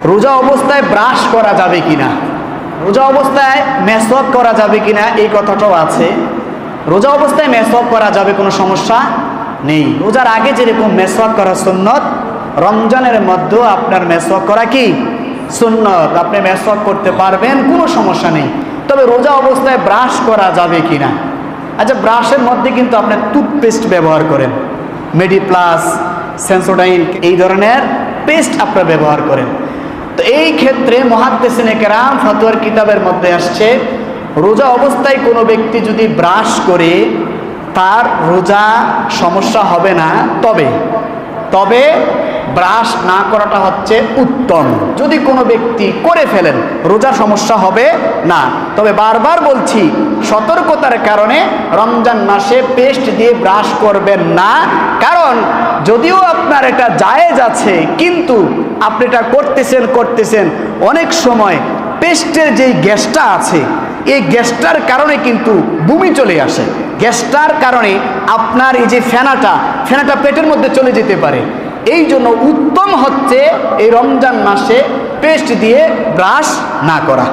রোজা অবস্থায় ব্রাশ করা যাবে কিনা, রোজা অবস্থায় মেসওয়াক করা যাবে কিনা এই কথাটাও আছে। রোজা অবস্থায় মেসওয়াক করা যাবে, কোনো সমস্যা নেই। রোজার আগে যেরকম মেসওয়াক করা সুন্নত, রমজানের মধ্যেও আপনার মেসওয়াক করা কি সুন্নত, আপনি মেসওয়াক করতে পারবেন, কোনো সমস্যা নেই। তবে রোজা অবস্থায় ব্রাশ করা যাবে কিনা, আচ্ছা ব্রাশের মধ্যে কিন্তু আপনি টুথপেস্ট ব্যবহার করেন, মেডিপ্লাস, সেন্সোডাইন, এই ধরনের পেস্ট আপনারা ব্যবহার করেন। তো এই ক্ষেত্রে মুহাদ্দিসিনে কেরাম ফতোয়ার কিতাবের মধ্যে আসছে, রোজা অবস্থায় কোনো ব্যক্তি যদি ব্রাশ করে তার রোজা সমস্যা হবে না, তবে ব্রাশ না করাটা হচ্ছে উত্তম। যদি কোনো ব্যক্তি করে ফেলেন রোজা সমস্যা হবে না, তবে বারবার বলছি সতর্কতার কারণে রমজান মাসে পেস্ট দিয়ে ব্রাশ করবেন না। কারণ যদিও আপনার এটা জায়েজ আছে, কিন্তু আপনি এটা করতেছেন অনেক সময় পেস্টের যেই গ্যাসটা আছে, এই গ্যাসটার কারণে কিন্তু বমি চলে আসে। গ্যাসটার কারণে আপনার এই যে ফেনাটা পেটের মধ্যে চলে যেতে পারে। এই জন্য উত্তম হচ্ছে এই রমজান মাসে পেস্ট দিয়ে ব্রাশ না করা।